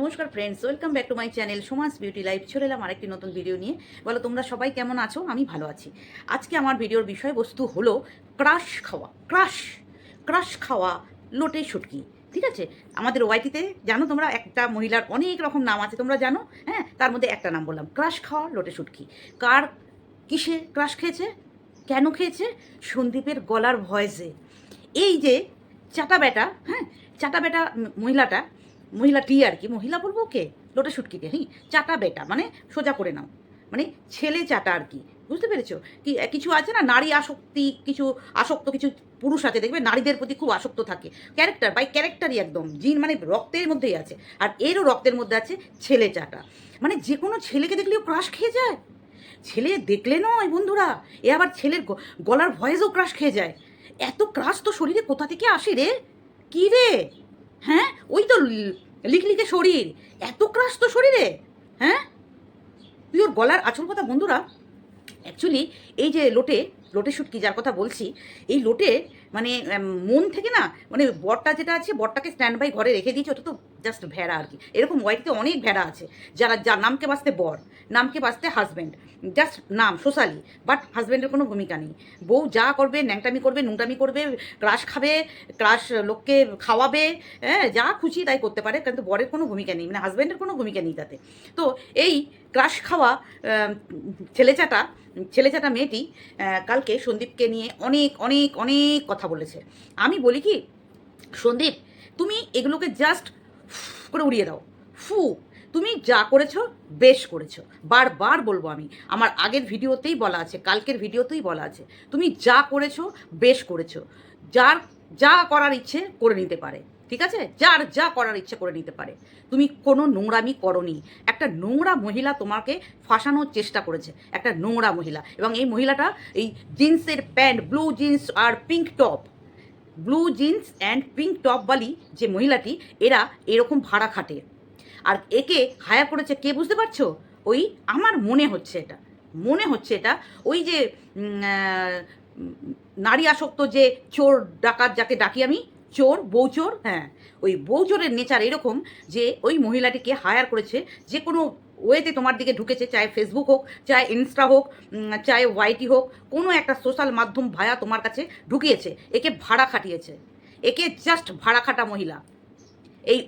নমস্কার friends, welcome back to my channel Soma's beauty life. চলে এলাম আরেকটি নতুন ভিডিও নিয়ে। বলো তোমরা সবাই কেমন আছো? আমি ভালো আছি। আজকে আমার ভিডিওর বিষয়বস্তু হলো ক্রাশ খাওয়া। ক্রাশ খাওয়া লোটে শুটকি। ঠিক আছে, আমাদের ওয়াইটিতে জানো তোমরা একটা মহিলার অনেক রকম নাম আছে, তোমরা জানো। হ্যাঁ, তার মধ্যে একটা নাম বললাম, ক্রাশ খাওয়া লোটে শুটকি। কার কিসে ক্রাশ খেয়েছে, কেন খেয়েছে? সন্দীপের গলার ভয়েসে। এই যে চাটা বেটা, হ্যাঁ, চাটা বেটা মহিলাটি আর কি, মহিলা বলবো কে, লোটে শুটকিকে। হ্যাঁ, চাটা বেটা মানে সোজা করে নাও, মানে ছেলে চাটা আর কি। বুঝতে পেরেছো? কি কিছু আছে না, নারী আসক্তি, কিছু আসক্ত কিছু পুরুষ আছে, দেখবে নারীদের প্রতি খুব আসক্ত থাকে। ক্যারেক্টার বাই ক্যারেক্টারই একদম জিন, মানে রক্তের মধ্যেই আছে। আর এরও রক্তের মধ্যে আছে ছেলে চাটা, মানে যে কোনো ছেলেকে দেখলেও ক্রাশ খেয়ে যায়। ছেলে দেখলে নয় বন্ধুরা, এ আবার ছেলের গলার ভয়েসও ক্রাশ খেয়ে যায়। এত ক্রাশ তো শরীরে কোথা থেকে আসে রে? কি রে? হ্যাঁ, ওই তো লিখলিখে শরীর, এত ক্রাশ তো শরীরে। হ্যাঁ, তুই ওর গলার আসল কথা বন্ধুরা, অ্যাকচুয়ালি এই যে লোটে লোটে শুটকি যার কথা বলছি, এই লোটে মানে মন থেকে না, মানে বরটা যেটা আছে, বরটাকে স্ট্যান্ড বাই ঘরে রেখে দিয়েছে, ওটা তো জাস্ট ভেড়া আর কি। এরকম ওয়াইটিতে অনেক ভেড়া আছে, যার নামকে বাঁচতে বর, নামকে বাঁচতে হাজব্যান্ড, জাস্ট নাম সোশ্যালি, বাট হাজব্যান্ডের কোনো ভূমিকা নেই। বউ যা করবে, ন্যাংটামি করবে, নুংটামি করবে, ক্রাশ খাবে, ক্রাশ লোককে খাওয়াবে, হ্যাঁ, যা খুশি তাই করতে পারে, কিন্তু বরের কোনো ভূমিকা নেই, মানে হাজব্যান্ডের কোনো ভূমিকা নেই তাতে। তো এই ক্রাশ খাওয়া ছেলেচাটা ছেলেচাটা মেয়েটি কালকে সন্দীপকে নিয়ে অনেক অনেক অনেক কথা বলেছে। আমি বলি কি, সন্দীপ তুমি এগুলোকে জাস্ট করে উড়িয়ে দাও। ফু, তুমি যা করেছো বেশ করেছো। বারবার বলবো আমি, আমার আগের ভিডিওতেই বলা আছে, কালকের ভিডিওতেই বলা আছে, তুমি যা করেছো বেশ করেছো। যার যা করার ইচ্ছে করে নিতে পারে, ঠিক আছে, যার যা করার ইচ্ছে করে নিতে পারে। তুমি কোনো নোংরামি করনি। একটা নোংরা মহিলা তোমাকে ফাঁসানোর চেষ্টা করেছে, একটা নোংরা মহিলা। এবং এই মহিলাটা এই জিন্সের প্যান্ট, ব্লু জিন্স আর pink top, blue jeans and pink top বালি যে মহিলাটি, এরা এরকম ভাড়া খাটে। আর একে হায়ার করেছে কে বুঝতে পারছো? ওই, আমার মনে হচ্ছে এটা ওই যে নারী আসক্ত যে চোর ডাকাত, যাকে ডাকি আমি চোর, বউচোর। হ্যাঁ, ওই বউচোরের নেচার এরকম যে ওই মহিলাটিকে হায়ার করেছে, যে কোনো ওয়েতে তোমার দিকে ঢুকেছে, চাहे ফেসবুক হোক, চাहे ইনস্টা হোক, চাहे ওয়াইটি হোক, কোনো একটা সোশ্যাল মাধ্যম ভায়া তোমার কাছে ঢুকিয়েছে, একে ভাড়া খাটিয়েছে। একে জাস্ট ভাড়া খাটা মহিলা, এই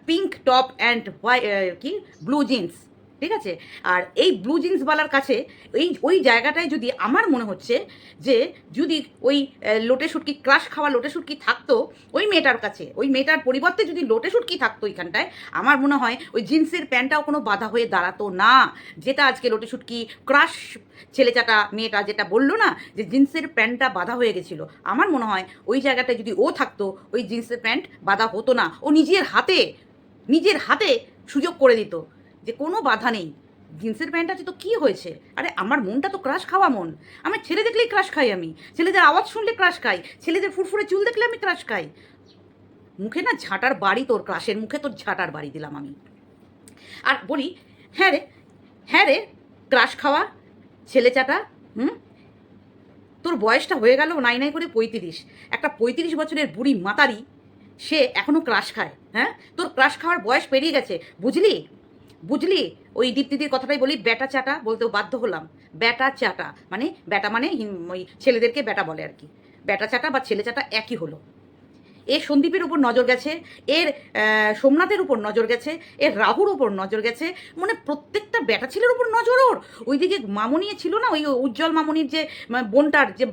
পিঙ্ক টপ অ্যান্ড কি ব্লু জিন্স, ঠিক আছে। আর এই ব্লু জিন্সওয়ালার কাছে ওই জায়গাটায় যদি আমার মনে হচ্ছে যে যদি ওই লোটে শুটকি, ক্রাশ খাওয়া লোটে শুটকি থাকতো ওই মেয়েটার কাছে, ওই মেয়েটার পরিবর্তে যদি লোটে শুটকি থাকতো ওইখানটায়, আমার মনে হয় ওই জিন্সের প্যান্টটাও কোনো বাধা হয়ে দাঁড়াতো না। যেটা আজকে লোটে শুটকি ক্রাশ ছেলেচাটা মেয়েটা যেটা বললো না, যে জিন্সের প্যান্টটা বাধা হয়ে গেছিলো, আমার মনে হয় ওই জায়গাটায় যদি ও থাকতো ওই জিন্সের প্যান্ট বাধা হতো না। ও নিজের হাতে সুযোগ করে দিত যে কোনো বাধা নেই, জিন্সের প্যান্ট আছে তো কী হয়েছে। আরে আমার মনটা তো ক্রাশ খাওয়া মন, আমার ছেলে দেখলেই ক্রাশ খাই, আমি ছেলেদের আওয়াজ শুনলে ক্রাশ খাই, ছেলেদের ফুরফুরে চুল দেখলে আমি ক্রাশ খাই। মুখে না ঝাঁটার বাড়ি, তোর ক্রাশের মুখে তোর ঝাঁটার বাড়ি দিলাম আমি। আর বলি, হ্যাঁ রে, হ্যাঁ রে, ক্রাশ খাওয়া ছেলে চাটা, হুম, তোর বয়সটা হয়ে গেল নাই নাই করে 35। একটা 35 বছরের বুড়ি মাতারি, সে এখনও ক্রাশ খায়। হ্যাঁ, তোর ক্রাশ খাওয়ার বয়স পেরিয়ে গেছে, বুঝলি? বুঝলি? ওই দীপ্তিদির কথাটাই বলি, ব্যাটা চাটা বলতেও বাধ্য হলাম। ব্যাটা চাটা মানে, ব্যাটা মানে ওই ছেলেদেরকে ব্যাটা বলে আর কি। ব্যাটা চাটা বা ছেলে চাটা একই হলো। এর সন্দীপের উপর নজর গেছে, এর সোমনাথের উপর নজর গেছে, এর রাহুর উপর নজর গেছে, মানে প্রত্যেকটা বেটা ছেলের উপর নজর ওর। ওইদিকে মামনি ছিল না, ওই উজ্জ্বল মামনির যে বোনটার যে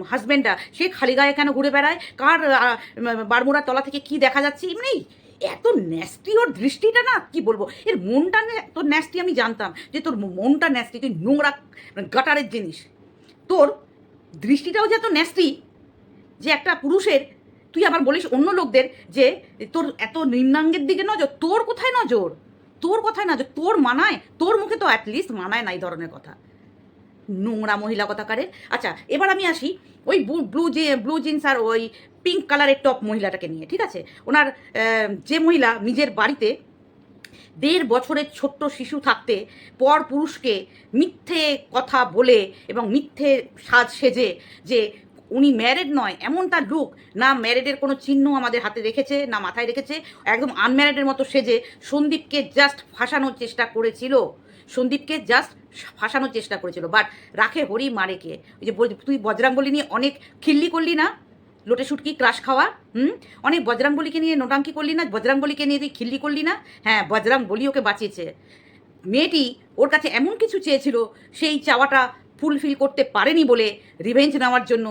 হাজব্যান্ডটা, সে খালি গায়ে কেন ঘুরে বেড়ায়, কার বারমুড়ার তলা থেকে কি দেখা যাচ্ছে, এমনি এত ন্যাস্টি ওর দৃষ্টিটা, না কি বলবো, এর মনটা তোর ন্যাস্টি। আমি জানতাম যে তোর মনটা ন্যাস্টি, তুই নোংরা গাটারের জিনিস, তোর দৃষ্টিটাও যে এত ন্যাস্টি, যে একটা পুরুষের, তুই আবার বলিস অন্য লোকদের যে তোর এত নিম্নাঙ্গের দিকে নজর, তোর কোথায় নজর, তোর কোথায় নজর, তোর মানায়? তোর মুখে তো অ্যাটলিস্ট মানায় না এই ধরনের কথা, নোংরা মহিলা কথাকারের। আচ্ছা, এবার আমি আসি ওই ব্লু জিন্স আর ওই পিঙ্ক কালারের টপ মহিলাটাকে নিয়ে, ঠিক আছে। ওনার যে মহিলা নিজের বাড়িতে 1.5 বছরের ছোট্ট শিশু থাকতে পর পুরুষকে মিথ্যে কথা বলে এবং মিথ্যে সাজ সেজে যে উনি ম্যারিড নয়, এমন তার লুক, না ম্যারিডের কোনো চিহ্ন আমাদের হাতে রেখেছে, না মাথায় রেখেছে, একদম আনম্যারিডের মতো সেজে সন্দীপকে জাস্ট ফাঁসানোর চেষ্টা করেছিল, সন্দীপকে জাস্ট ফাঁসানোর চেষ্টা করেছিল। বাট রাখে হরি মারে কে। ওই যে তুই বজরাঙ্গলি নিয়ে অনেক খিল্লি করলি না, লোটে শুটকি ক্রাশ খাওয়া, অনেক বজরাঙ্গলিকে নিয়ে নোটাঙ্কি করলি না, বজরাঙ্গলিকে নিয়ে তুই খিল্লি করলি না। হ্যাঁ, বজরাঙ্গলি ওকে বাঁচিয়েছে। মেয়েটি ওর কাছে এমন কিছু চেয়েছিল, সেই চাওয়াটা ফুলফিল করতে পারেনি বলে রিভেঞ্জ নেওয়ার জন্য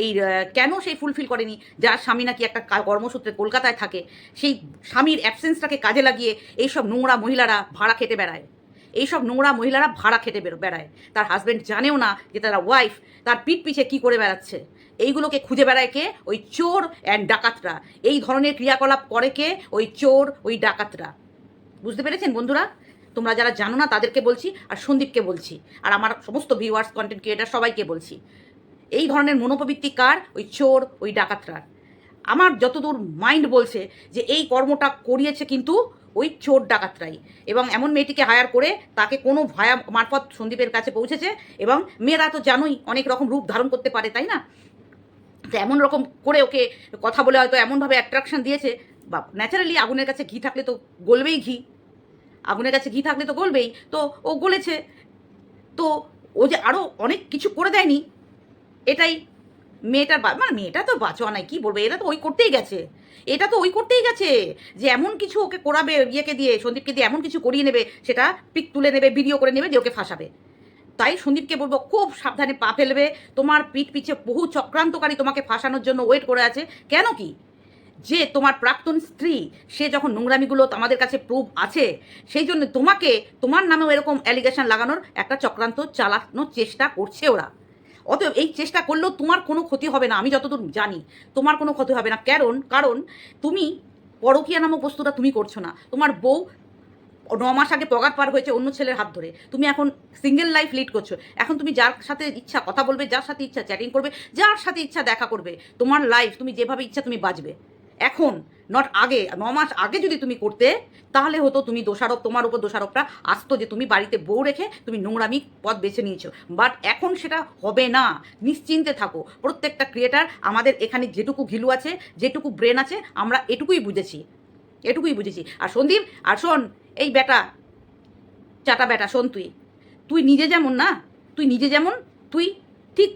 এই কেন সেই ফুলফিল করেনি, যার স্বামী নাকি একটা কর্মসূত্রে কলকাতায় থাকে, সেই স্বামীর অ্যাবসেন্সটাকে কাজে লাগিয়ে এইসব নোংরা মহিলারা ভাড়া খেতে বেড়ায়, এইসব নোংরা মহিলারা ভাড়া খেতে বেড়ায়। তার হাজব্যান্ড জানেও না যে তারা ওয়াইফ তার পিঠ পিছে কী করে বেড়াচ্ছে। এইগুলোকে খুঁজে বেড়ায় কে? ওই চোর অ্যান্ড ডাকাতরা। এই ধরনের ক্রিয়াকলাপ করে কে? ওই চোর, ওই ডাকাতরা। বুঝতে পেরেছেন বন্ধুরা? তোমরা যারা জানো না তাদেরকে বলছি, আর সন্দীপকে বলছি, আর আমার সমস্ত ভিউয়ার্স, কন্টেন্ট ক্রিয়েটার সবাইকে বলছি, এই ধরনের মনোপবৃত্তি কার? ওই চোর, ওই ডাকাতরা। আমার যতদূর মাইন্ড বলছে যে এই কর্মটা করিয়েছে কিন্তু ওই চোর ডাকাতরাই, এবং এমন মেয়েটিকে হায়ার করে তাকে কোনো ভায়া মারফত সন্দীপের কাছে পৌঁছেছে। এবং মেয়েরা তো জানোই অনেক রকম রূপ ধারণ করতে পারে, তাই না? তো এমন রকম করে ওকে কথা বলে হয়তো এমনভাবে অ্যাট্রাকশন দিয়েছে, বা ন্যাচারালি আগুনের কাছে ঘি থাকলে তো গলবেই ঘি, আগুনের কাছে ঘি থাকলে তো গলবেই, তো ও গলেছে। তো ও যে আরও অনেক কিছু করে দেয়নি, এটাই মেয়েটার মানে মেয়েটা তো বাঁচোয়া নাই, কী বলবে, এটা তো ওই করতেই গেছে, এটা তো ওই করতেই গেছে, যে এমন কিছু ওকে করাবে, ইয়েকে দিয়ে, সন্দীপকে দিয়ে এমন কিছু করিয়ে নেবে, সেটা পিক তুলে নেবে, ভিডিও করে নেবে, দিয়ে ওকে ফাঁসাবে। তাই সন্দীপকে বলবো খুব সাবধানে পা ফেলবে। তোমার পিঠ পিছে বহু চক্রান্তকারী তোমাকে ফাঁসানোর জন্য ওয়েট করে আছে। কেন কি? যে তোমার প্রাক্তন স্ত্রী, সে যখন নোংরামিগুলো আমাদের কাছে প্রুফ আছে, সেই জন্য তোমাকে, তোমার নামেও এরকম অ্যালিগেশন লাগানোর একটা চক্রান্ত চালানোর চেষ্টা করছে ওরা। অতএব এই চেষ্টা করলেও তোমার কোনো ক্ষতি হবে না, আমি যতদূর জানি তোমার কোনো ক্ষতি হবে না। কারণ তুমি পরকীয়া নামক বস্তুটা তুমি করছো না। তোমার বউ 9 মাস আগে পগার পার হয়েছে অন্য ছেলের হাত ধরে, তুমি এখন সিঙ্গেল লাইফ লিড করছো। এখন তুমি যার সাথে ইচ্ছা কথা বলবে, যার সাথে ইচ্ছা চ্যাটিং করবে, যার সাথে ইচ্ছা দেখা করবে, তোমার লাইফ তুমি যেভাবে ইচ্ছা তুমি বাঁচবে। এখন নট আগে, 9 মাস আগে যদি তুমি করতে, তাহলে হতো তুমি দোষারোপ, তোমার উপর দোষারোপটা আসতো যে তুমি বাড়িতে বউ রেখে তুমি নোংরামি পথ বেছে নিয়েছো। বাট এখন সেটা হবে না, নিশ্চিন্তে থাকো। প্রত্যেকটা ক্রিয়েটার, আমাদের এখানে যেটুকু ঘিলু আছে, যেটুকু ব্রেন আছে, আমরা এটুকুই বুঝেছি, এটুকুই বুঝেছি। আর সন্দীপ, আর শোন, এই বেটা, চাটা বেটা, শোন, তুই নিজে যেমন না, তুই নিজে যেমন, তুই ঠিক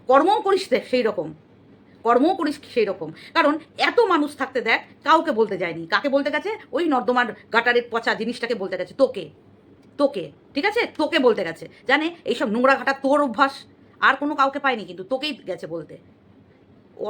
কর্মও করিস সেই রকম, কর্মও করিস সেই রকম। কারণ এত মানুষ থাকতে দেখ, কাউকে বলতে যায়নি। কাকে বলতে গেছে? ওই নর্দমার গাটারের পচা জিনিসটাকে বলতে গেছে, তোকে, তোকে, ঠিক আছে, তোকে বলতে গেছে। জানে এইসব নোংরা ঘাটা তোর অভ্যাস, আর কোনো কাউকে পায়নি, কিন্তু তোকেই গেছে বলতে।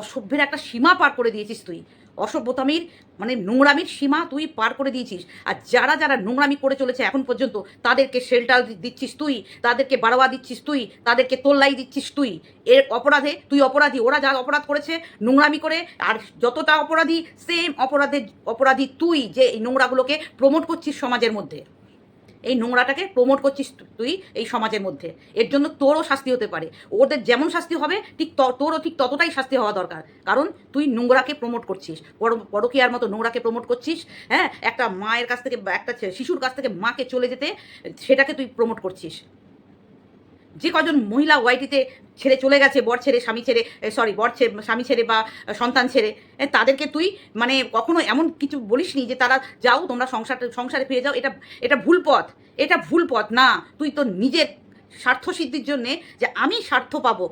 অসভ্যের একটা সীমা পার করে দিয়েছিস তুই, অসভ্যতামির মানে নোংরামির সীমা তুই পার করে দিয়েছিস। আর যারা যারা নোংরামি করে চলেছে এখন পর্যন্ত, তাদেরকে শেল্টার দিচ্ছিস তুই, তাদেরকে বাড়াওয়া দিচ্ছিস তুই, তাদেরকে তোল্লাই দিচ্ছিস তুই। এর অপরাধে তুই অপরাধী। ওরা যা অপরাধ করেছে নোংরামি করে, আর যতটা অপরাধী, সেম অপরাধী তুই, যে এই নোংরাগুলোকে প্রমোট করছিস সমাজের মধ্যে, এই নোংরাটাকে প্রমোট করছিস তুই এই সমাজের মধ্যে। এর জন্য তোরও শাস্তি হতে পারে। ওদের যেমন শাস্তি হবে, ঠিক তোরও ঠিক ততটাই শাস্তি হওয়া দরকার। কারণ তুই নোংরাকে প্রমোট করছিস, পরকীয়ার মতো নোংরাকে প্রমোট করছিস। হ্যাঁ, একটা মায়ের কাছ থেকে, একটা শিশুর কাছ থেকে মাকে চলে যেতে, সেটাকে তুই প্রমোট করছিস। যে কজন মহিলা ওয়াইটিতে ছেড়ে চলে গেছে, বর ছেড়ে স্বামী ছেড়ে, স্বামী ছেড়ে বা সন্তান ছেড়ে, তাদেরকে তুই মানে কখনো এমন কিছু বলিসনি যে তারা যাও, তোমরা সংসারে ফিরে যাও। এটা ভুল পথ, এটা ভুল পথ না। তুই তো নিজের স্বার্থ সিদ্ধির জন্যে, যে আমি স্বার্থ পাবো,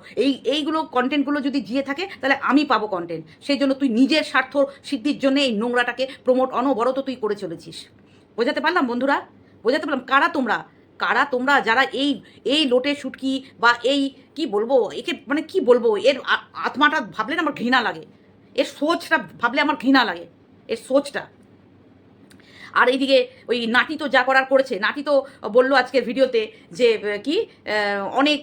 এইগুলো কন্টেন্টগুলো যদি জিয়ে থাকে, তাহলে আমি পাবো কন্টেন্ট, সেই জন্য তুই নিজের স্বার্থ সিদ্ধির জন্যে এই নোংরাটাকে প্রমোট অনবরত তুই করে চলেছিস। বোঝাতে পারলাম বন্ধুরা? বোঝাতে পারলাম? কারা তোমরা যারা এই লোটে শুটকি, বা এই কি বলবো একে, মানে কি বলবো, এর আত্মাটা ভাবলে না আমার ঘৃণা লাগে, এর সোচটা ভাবলে আমার ঘৃণা লাগে, এর সোচটা। আর এইদিকে ওই নাটি তো যা করার করেছে। নাটি তো বললো আজকের ভিডিওতে যে কি অনেক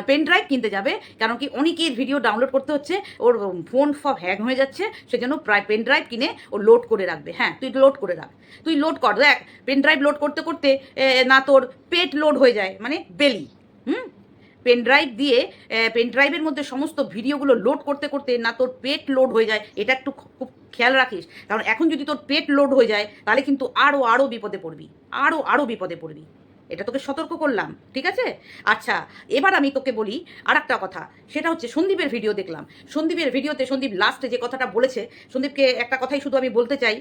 পেন ড্রাইভ কিনতে যাবে, কারণ কি অনেকের ভিডিও ডাউনলোড করতে হচ্ছে, ওর ফোন সব হ্যাং হয়ে যাচ্ছে, সেজন্য প্রায় পেন ড্রাইভ কিনে ও লোড করে রাখবে। হ্যাঁ, তুই লোড করে রাখ, তুই লোড কর। দেখ, পেন ড্রাইভ লোড করতে করতে না তোর পেট লোড হয়ে যায়, মানে বেলি, পেন ড্রাইভ দিয়ে, পেন ড্রাইভের মধ্যে সমস্ত ভিডিওগুলো লোড করতে করতে না তোর পেট লোড হয়ে যায়, এটা একটু খুব খেয়াল রাখিস। কারণ এখন যদি তোর পেট লোড হয়ে যায়, তাহলে কিন্তু আরও বিপদে পড়বি, আরও বিপদে পড়বি। এটা তোকে সতর্ক করলাম, ঠিক আছে? আচ্ছা, এবার আমি তোকে বলি আর একটা কথা, সেটা হচ্ছে সন্দীপের ভিডিও দেখলাম। সন্দীপের ভিডিওতে সন্দীপ লাস্টে যে কথাটা বলেছে, সন্দীপকে একটা কথাই শুধু আমি বলতে চাই,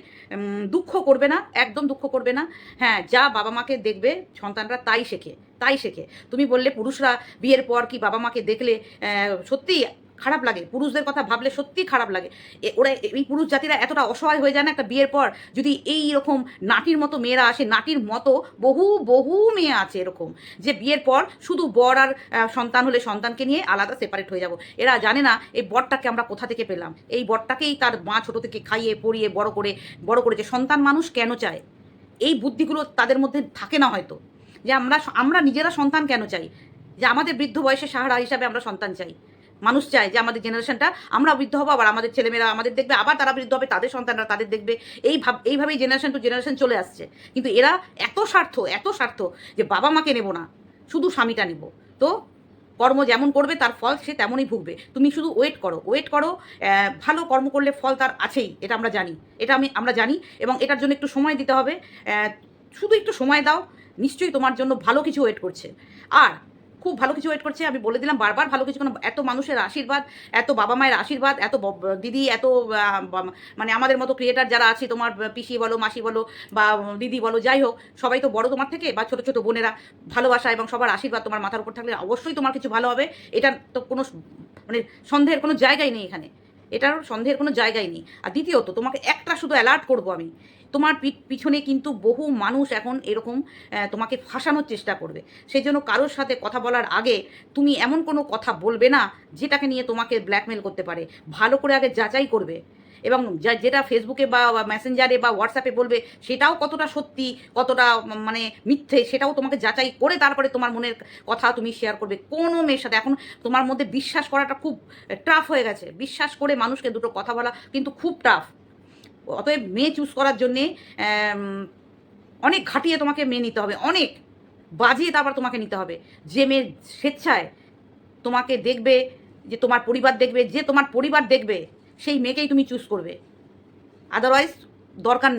দুঃখ করবে না, একদম দুঃখ করবে না। হ্যাঁ, যা বাবা মাকে দেখবে সন্তানরা তাই শেখে, তাই শেখে। তুমি বললে পুরুষরা বিয়ের পর কি বাবা মাকে দেখলে সত্যিই খারাপ লাগে, পুরুষদের কথা ভাবলে সত্যিই খারাপ লাগে। ওরা এই পুরুষ জাতিরা এতটা অসহায় হয়ে যায় না একটা বিয়ের পর, যদি এই রকম নাটির মতো মেয়েরা আসে, নাটির মতো বহু বহু মেয়ে আছে এরকম, যে বিয়ের পর শুধু বর আর সন্তান হলে সন্তানকে নিয়ে আলাদা সেপারেট হয়ে যাব। এরা জানে না এই বরটাকে আমরা কোথা থেকে পেলাম, এই বরটাকেই তার মা ছোটো থেকে খাইয়ে পড়িয়ে বড় করেছে। সন্তান মানুষ কেন চায়, এই বুদ্ধিগুলো তাদের মধ্যে থাকে না হয়তো, যে আমরা নিজেরা সন্তান কেন চাই, যে আমাদের বৃদ্ধ বয়সে সাহারা হিসাবে আমরা সন্তান চাই। মানুষ চায় যে আমাদের জেনারেশনটা, আমরা বৃদ্ধ হবো, আবার আমাদের ছেলেমেয়েরা আমাদের দেখবে, আবার তারা বৃদ্ধ হবে, তাদের সন্তানরা তাদের দেখবে। এইভাবেই জেনারেশন টু জেনারেশন চলে আসছে। কিন্তু এরা এত স্বার্থ যে বাবা মাকে নেব না, শুধু স্বামীটা নেব। তো কর্ম যেমন করবে তার ফল সে তেমনই ভুগবে। তুমি শুধু ওয়েট করো। ভালো কর্ম করলে ফল তার আছেই, এটা আমরা জানি, আমরা জানি। এবং এটার জন্য একটু সময় দিতে হবে। শুধু একটু সময় দাও, নিশ্চয়ই তোমার জন্য ভালো কিছু ওয়েট করছে। আর খুব ভালো কিছু ওয়েট করছে, আমি বলে দিলাম বারবার, ভালো কিছু কোনো, এত মানুষের আশীর্বাদ, এত বাবা মায়ের আশীর্বাদ, এত দিদি, এত মানে আমাদের মতো ক্রিয়েটার যারা আছে, তোমার পিসি বলো, মাসি বলো, বা দিদি বলো, যাই হোক, সবাই তো বড় তোমার থেকে, বা ছোটো ছোটো বোনেরা, ভালোবাসা এবং সবার আশীর্বাদ তোমার মাথার উপর থাকলে অবশ্যই তোমার কিছু ভালো হবে। এটা তো কোনো মানে সন্দেহের কোনো জায়গাই নেই এখানে, এটার সন্দেহের কোনো জায়গাই নেই। আর দ্বিতীয়ত তোমাকে একটা শুধু অ্যালার্ট করবো আমি, তোমার পিছনে কিন্তু বহু মানুষ এখন এরকম তোমাকে ফাঁসানোর চেষ্টা করবে। সেই জন্য কারোর সাথে কথা বলার আগে তুমি এমন কোনো কথা বলবে না যেটাকে নিয়ে তোমাকে ব্ল্যাকমেল করতে পারে। ভালো করে আগে যাচাই করবে, এবং যেটা ফেসবুকে বা মেসেঞ্জারে বা হোয়াটসঅ্যাপে বলবে সেটাও কতটা সত্যি, কতটা মানে মিথ্যে, সেটাও তোমাকে যাচাই করে তারপরে তোমার মনের কথা তুমি শেয়ার করবে কোনো মেয়ের সাথে। এখন তোমার মধ্যে বিশ্বাস করাটা খুব টাফ হয়ে গেছে, বিশ্বাস করে মানুষকে দুটো কথা বলা কিন্তু খুব টাফ। অতএব মেয়ে চুজ করার জন্যে অনেক ঘাটিয়ে তোমাকে মেয়ে নিতে হবে, অনেক বাজিয়ে তারপর তোমাকে নিতে হবে। যে মেয়ে স্বেচ্ছায় তোমাকে দেখবে, যে তোমার পরিবার দেখবে, যে তোমার পরিবার দেখবে, সেই মেয়েকেই তুমি চুজ করবে। আদারওয়াইজ দরকার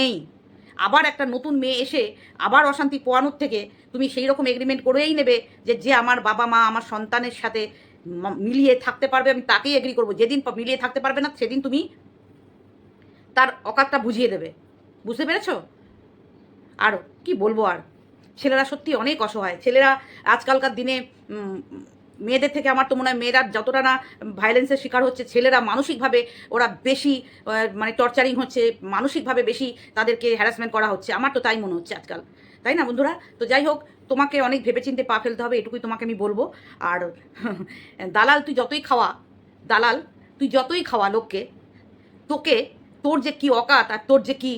নেই। আবার একটা নতুন মেয়ে এসে আবার অশান্তি পোয়ানোর থেকে তুমি সেই রকম এগ্রিমেন্ট করেই নেবে যে আমার বাবা মা আমার সন্তানের সাথে মিলিয়ে থাকতে পারবে, আমি তাকেই এগ্রি করবো। যেদিন মিলিয়ে থাকতে পারবে না সেদিন তুমি তার অকাতটা বুঝিয়ে দেবে। বুঝতে পেরেছ? আর কি বলবো, আর ছেলেরা সত্যি অনেক অসহায়। ছেলেরা আজকালকার দিনে মেয়েদের থেকে আমার তো মনে হয় মেয়েরা যতটা না ভায়োলেন্সের শিকার হচ্ছে, ছেলেরা মানসিকভাবে ওরা বেশি মানে টর্চারিং হচ্ছে, মানসিকভাবে বেশি তাদেরকে হ্যারাসমেন্ট করা হচ্ছে। আমার তো তাই মনে হচ্ছে আজকাল, তাই না বন্ধুরা? তো যাই হোক, তোমাকে অনেক ভেবেচিন্তে পা ফেলতে হবে, এটুকুই তোমাকে আমি বলবো। আর দালাল তুই যতই খাওয়া লোককে, তোকে তোর যে কি অকাত আর তোর যে কি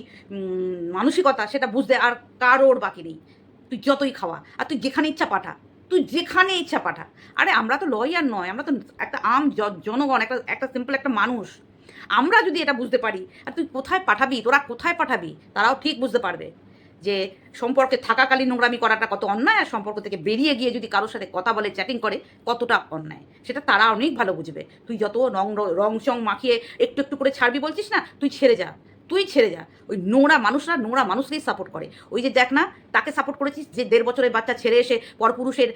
মানসিকতা সেটা বুঝতে আর কারোর বাকি নেই। তুই যতই খাওয়া, আর তুই যেখানে ইচ্ছা পাঠা। আরে আমরা তো লয়ার নয়, আমরা তো একটা জনগণ, একটা সিম্পল একটা মানুষ। আমরা যদি এটা বুঝতে পারি, আর তুই তোরা কোথায় পাঠাবি তারাও ঠিক বুঝতে পারবে যে সম্পর্কে থাকাকালীন নোংরামি করাটা কত অন্যায়, আর সম্পর্ক থেকে বেরিয়ে গিয়ে যদি কারোর সাথে কথা বলে, চ্যাটিং করে, কতটা অন্যায়, সেটা তারা অনেক ভালো বুঝবে। তুই যত রং চং মাখিয়ে একটু একটু করে ছাড়বি বলছিস না, তুই ছেড়ে যা। ওই নোংরা মানুষকেই সাপোর্ট করে। ওই যে দেখ না, তাকে সাপোর্ট করেছিস যে 1.5 বছরের বাচ্চা ছেড়ে এসে পরপুরুষের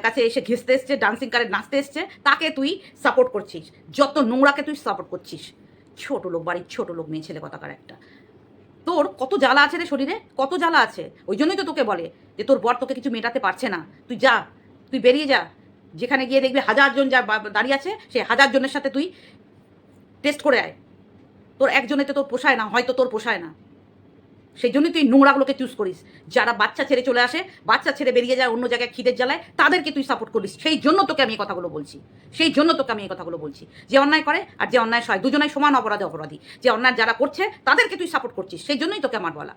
কাছে এসে ঘেঁষতে এসছে, ডান্সিং কারে নাচতে এসছে, তাকে তুই সাপোর্ট করছিস। যত নোংরাকে তুই সাপোর্ট করছিস। বাড়ির ছোট লোক মেয়ে ছেলে কথাকার একটা। তোর কত জ্বালা আছে রে শরীরে, কত জ্বালা আছে। ওই জন্যই তো তোকে বলে যে তোর বর তোকে কিছু মেটাতে পারছে না, তুই বেরিয়ে যা। যেখানে গিয়ে দেখবি 1000 জন দাঁড়িয়ে আছে, সেই 1000 জনের সাথে তুই টেস্ট করে আয়। তোর একজনেতে তোর পোষায় না, হয়তো তোর পোষায় না, সেই জন্যই তুই নোংরাগুলোকে চুজ করিস। যারা বাচ্চা ছেড়ে চলে আসে, বাচ্চা ছেড়ে বেরিয়ে যায় অন্য জায়গায় খিদের জ্বালায়, তাদেরকে তুই সাপোর্ট করিস। সেই জন্য তোকে আমি এই কথাগুলো বলছি। যে অন্যায় করে আর যে অন্যায় সয়, দুজনাই সমান অপরাধী। যে অন্যায় যারা করছে তাদেরকে তুই সাপোর্ট করছিস, সেই জন্যই তোকে আমার বলা।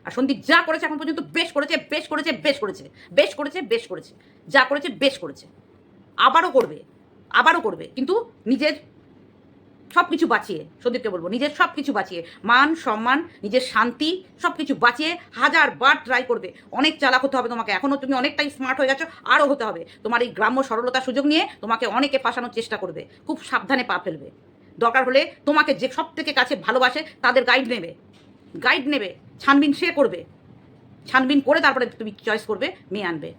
আর সন্দীপ যা করেছে এখন পর্যন্ত বেশ করেছে। যা করেছে বেশ করেছে, আবারও করবে, কিন্তু নিজের সব কিছু বাঁচিয়ে। সন্দীপকে বলবো, নিজের সব কিছু বাঁচিয়ে, মান সম্মান, নিজের শান্তি, সব কিছু বাঁচিয়ে 1000 বার ট্রাই করবে। অনেক চালাক হতে হবে তোমাকে, এখনও তুমি অনেকটাই স্মার্ট হয়ে গেছো, আরও হতে হবে। তোমার এই গ্রাম্য সরলতার সুযোগ নিয়ে তোমাকে অনেকে ফাঁসানোর চেষ্টা করবে, খুব সাবধানে পা ফেলবে। দরকার হলে তোমাকে যে সব থেকে কাছে ভালোবাসে তাদের গাইড নেবে, ছানবিন সে করবে। ছানবিন করে তারপরে তুমি চয়েস করবে, মেয়ে আনবে।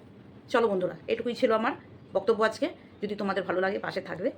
চলো বন্ধুরা, এটুকুই ছিল আমার বক্তব্য আজকে। যদি তোমাদের ভালো লাগে পাশে থাকবে,